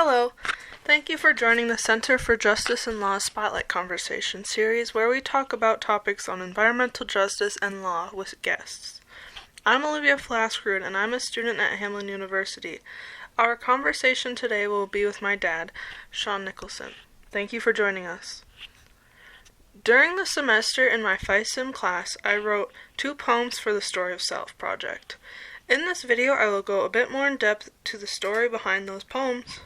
Hello. Thank you for joining the Center for Justice and Law Spotlight Conversation series, where we talk about topics on environmental justice and law with guests. I'm Olivia Flaskerud, and I'm a student at Hamline University. Our conversation today will be with my dad, Shaun Nickelson. Thank you for joining us. During the semester in my FISIM class, I wrote 2 poems for the Story of Self project. In this video, I will go a bit more in depth to the story behind those poems,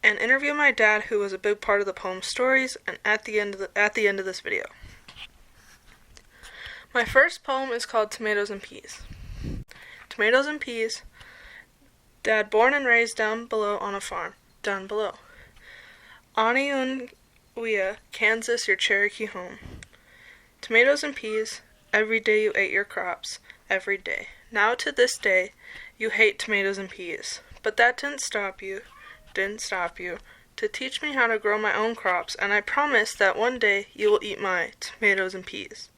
and interview my dad, who was a big part of the poem stories, and at the end of this video. My first poem is called Tomatoes and Peas. Tomatoes and peas. Dad born and raised down below on a farm, down below. Aniunwea, Kansas, your Cherokee home. Tomatoes and peas, every day you ate your crops, every day. Now to this day, you hate tomatoes and peas, but that didn't stop you to teach me how to grow my own crops, and I promise that one day you will eat my tomatoes and peas.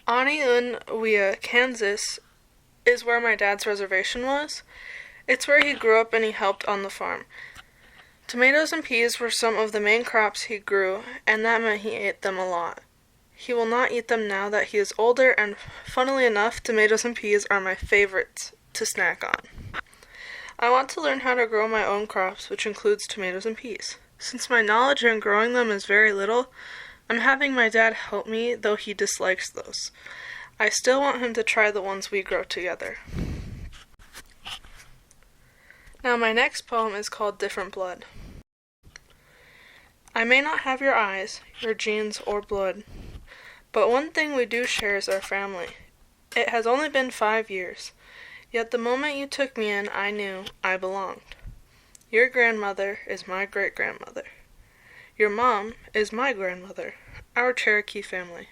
Aniunwea, Kansas is where my dad's reservation was. It's where he grew up and he helped on the farm. Tomatoes and peas were some of the main crops he grew, and that meant he ate them a lot. He will not eat them now that he is older, and funnily enough, tomatoes and peas are my favorites to snack on. I want to learn how to grow my own crops, which includes tomatoes and peas. Since my knowledge in growing them is very little, I'm having my dad help me, though he dislikes those. I still want him to try the ones we grow together. Now my next poem is called Different Blood. I may not have your eyes, your genes, or blood, but one thing we do share is our family. It has only been 5 years. Yet the moment you took me in, I knew I belonged. Your grandmother is my great-grandmother. Your mom is my grandmother, our Cherokee family.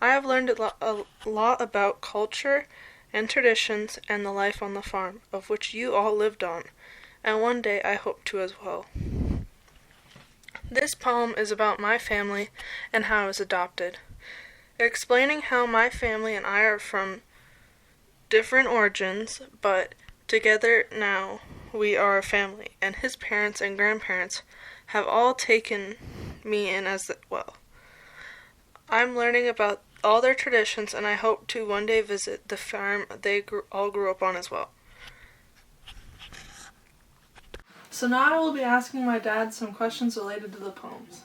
I have learned a lot about culture and traditions and the life on the farm, of which you all lived on, and one day I hope to as well. This poem is about my family and how I was adopted, explaining how my family and I are from different origins, but together now we are a family, and his parents and grandparents have all taken me in as well. I'm learning about all their traditions, and I hope to one day visit the farm they all grew up on as well. So now I will be asking my dad some questions related to the poems.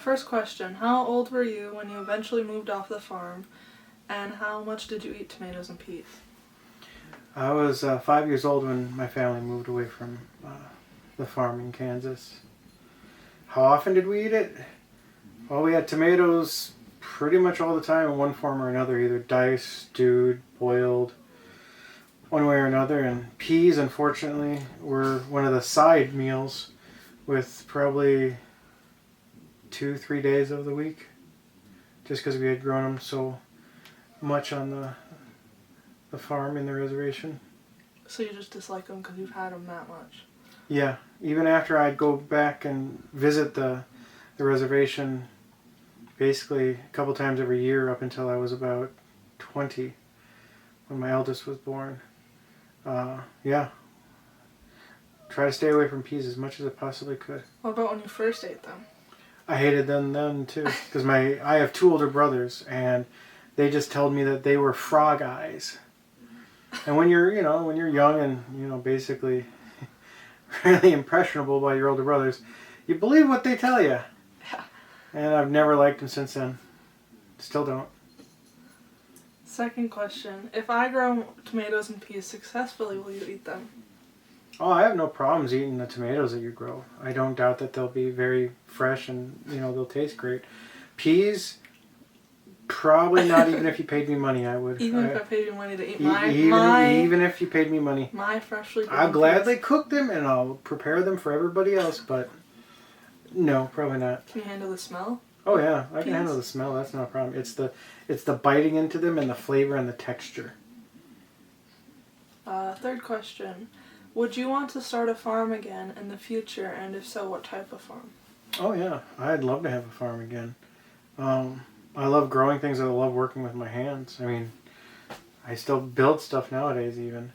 First question, how old were you when you eventually moved off the farm? And how much did you eat tomatoes and peas? I was 5 years old when my family moved away from the farm in Kansas. How often did we eat it? Well, we had tomatoes pretty much all the time in one form or another, either diced, stewed, boiled, one way or another. And peas, unfortunately, were one of the side meals with probably 2-3 days of the week, just because we had grown them so much on the farm in the reservation. So you just dislike them because you've had them that much? Yeah, even after I'd go back and visit the reservation basically a couple times every year up until I was about 20 when my eldest was born. Yeah, try to stay away from peas as much as I possibly could. What about when you first ate them? I hated them then too, because I have 2 older brothers, and they just told me that they were frog eyes. And when you're young and, basically really impressionable by your older brothers, you believe what they tell you. Yeah. And I've never liked them since then. Still don't. Second question, if I grow tomatoes and peas successfully, will you eat them? Oh, I have no problems eating the tomatoes that you grow. I don't doubt that they'll be very fresh and, they'll taste great. Peas, probably not. Even if you paid me money, I would. Even if I paid you money to eat even if you paid me money. My freshly grown I'll gladly cook them and I'll prepare them for everybody else, but no, probably not. Can you handle the smell? Oh yeah, I can handle the smell. That's not a problem. It's the biting into them and the flavor and the texture. Third question. Would you want to start a farm again in the future, and if so, what type of farm? Oh yeah, I'd love to have a farm again. I love growing things. I love working with my hands. I mean, I still build stuff nowadays even.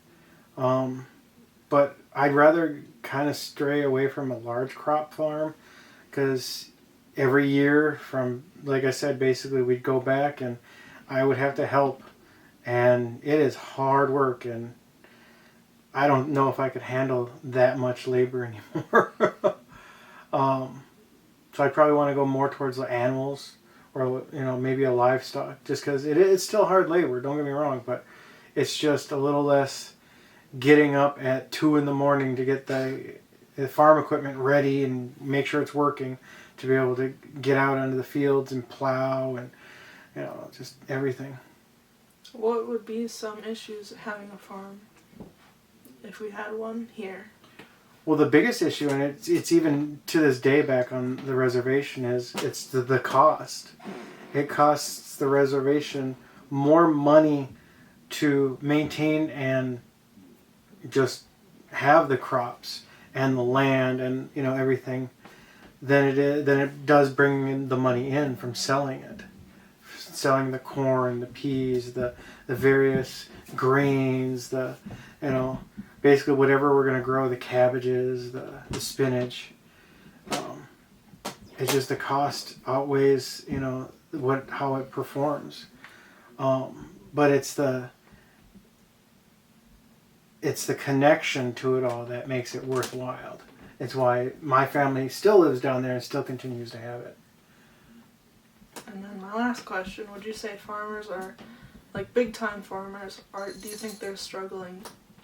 but I'd rather kind of stray away from a large crop farm, because every year from, like I said, basically we'd go back and I would have to help, and it is hard work, and I don't know if I could handle that much labor anymore. So I probably want to go more towards the animals, or maybe a livestock, just because it's still hard labor. Don't get me wrong, but it's just a little less getting up at 2 a.m. to get the farm equipment ready and make sure it's working, to be able to get out onto the fields and plow and just everything. What would be some issues having a farm if we had one here? Well, the biggest issue, and it's even to this day back on the reservation, is it's the cost. It costs the reservation more money to maintain and just have the crops and the land and everything than it does bringing in the money in from selling it, selling the corn, the peas, the various grains, basically whatever we're going to grow, the cabbages, the spinach. It's just the cost outweighs how it performs, but it's the connection to it all that makes it worthwhile. It's why my family still lives down there and still continues to have it. And then my last question, would you say farmers are, like big time farmers, do you think they're struggling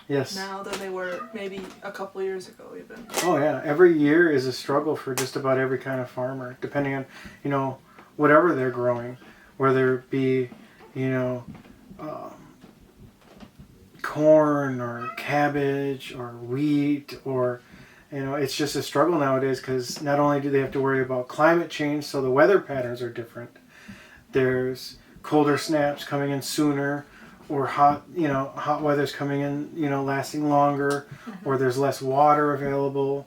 Yes. now than they were maybe a couple years ago even? Oh yeah, every year is a struggle for just about every kind of farmer, depending on, whatever they're growing, whether it be, corn or cabbage or wheat, or it's just a struggle nowadays, because not only do they have to worry about climate change, so the weather patterns are different. There's colder snaps coming in sooner, or hot weather's coming in, lasting longer, or there's less water available.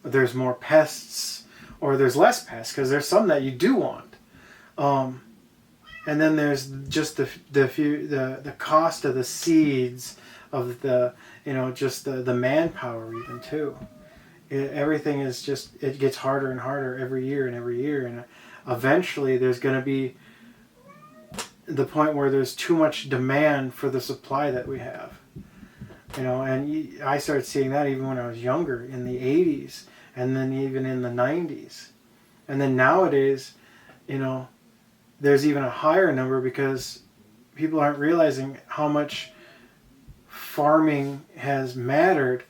There's more pests, or there's less pests, because there's some that you do want. And then there's just the cost of the seeds, of just the manpower even too. Everything is just, it gets harder and harder every year, and eventually there's going to be the point where there's too much demand for the supply that we have. And I started seeing that even when I was younger, in the 80s, and then even in the 90s. And then nowadays, there's even a higher number, because people aren't realizing how much farming has mattered,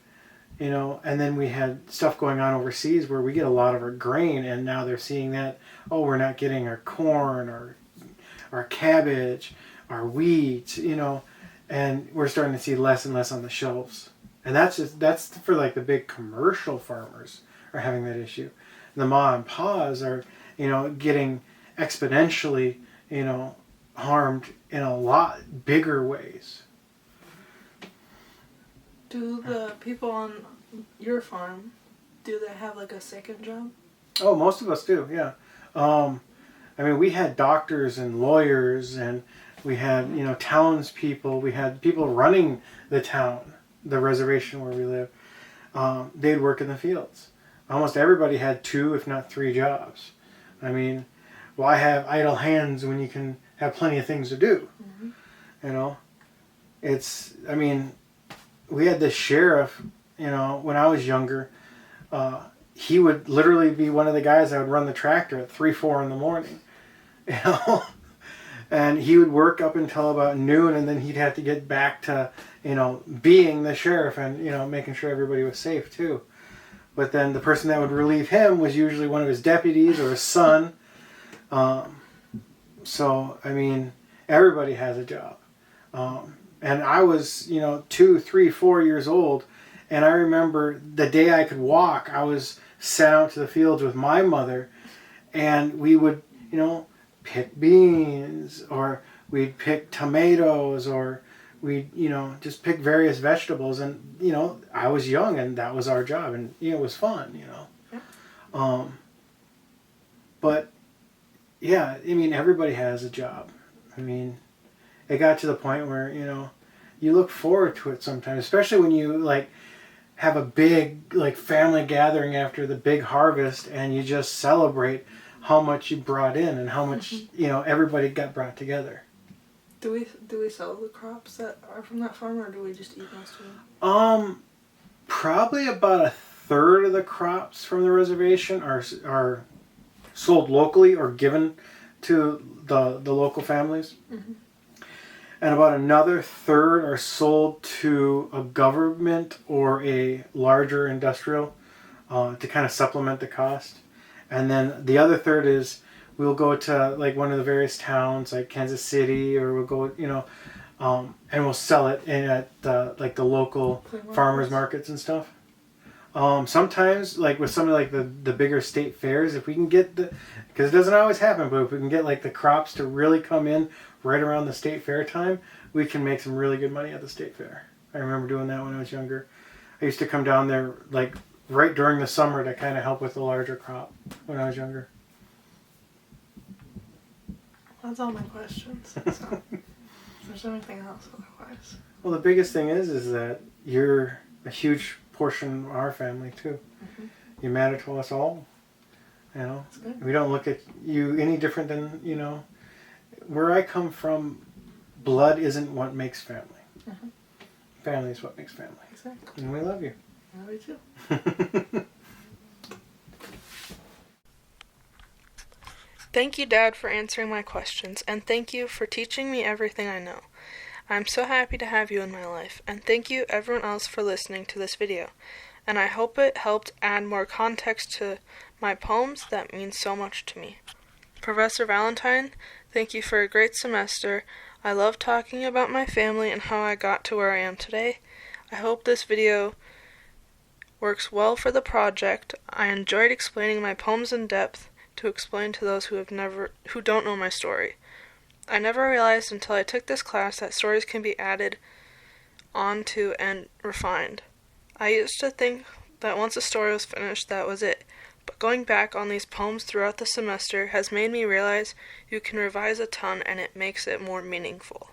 and then we had stuff going on overseas where we get a lot of our grain, and now they're seeing that, we're not getting our corn or our cabbage, our wheat, and we're starting to see less and less on the shelves. And that's for like the big commercial farmers are having that issue. The ma and pa's are, getting exponentially, harmed in a lot bigger ways. Do the people on your farm, do they have like a second job? Oh, most of us do, yeah. We had doctors and lawyers, and we had, townspeople. We had people running the town, the reservation where we live. They'd work in the fields. Almost everybody had 2, if not 3 jobs. Why have idle hands when you can have plenty of things to do? Mm-hmm. We had this sheriff, when I was younger, he would literally be one of the guys that would run the tractor at 3, 4 in the morning. And he would work up until about noon, and then he'd have to get back to, being the sheriff and, making sure everybody was safe too. But then the person that would relieve him was usually one of his deputies or his son. Everybody has a job. And I was, 2, 3, 4 years old, and I remember the day I could walk, I was sent out to the fields with my mother, and we would, pick beans, or we'd pick tomatoes, or we'd, just pick various vegetables. And, I was young, and that was our job, and, it was fun, Yeah. But, yeah, everybody has a job. It got to the point where, you look forward to it sometimes, especially when you like have a big like family gathering after the big harvest, and you just celebrate how much you brought in and how much everybody got brought together. Do we sell the crops that are from that farm, or do we just eat most of them? Probably about a third of the crops from the reservation are sold locally or given to the local families. Mm-hmm. And about another third are sold to a government or a larger industrial to kind of supplement the cost. And then the other third is we'll go to like one of the various towns like Kansas City, or we'll go, and we'll sell it at like the local farmers markets and stuff. Sometimes, like with some of like the bigger state fairs, if we can get because it doesn't always happen, but if we can get like the crops to really come in right around the state fair time, we can make some really good money at the state fair. I remember doing that when I was younger. I used to come down there like right during the summer to kind of help with the larger crop when I was younger. That's all my questions. So, if there's anything else otherwise. Well, the biggest thing is that you're a huge portion of our family too. Mm-hmm. You matter to us all. That's good. We don't look at you any different than, where I come from, blood isn't what makes family. Mm-hmm. Family is what makes family. Exactly. And we love you. I love you too. Thank you, Dad, for answering my questions, and thank you for teaching me everything I know. I'm so happy to have you in my life, and thank you everyone else for listening to this video. And I hope it helped add more context to my poems that mean so much to me. Professor Valentine, thank you for a great semester. I love talking about my family and how I got to where I am today. I hope this video works well for the project. I enjoyed explaining my poems in depth to explain to those who don't know my story. I never realized until I took this class that stories can be added onto and refined. I used to think that once a story was finished, that was it. But going back on these poems throughout the semester has made me realize you can revise a ton and it makes it more meaningful.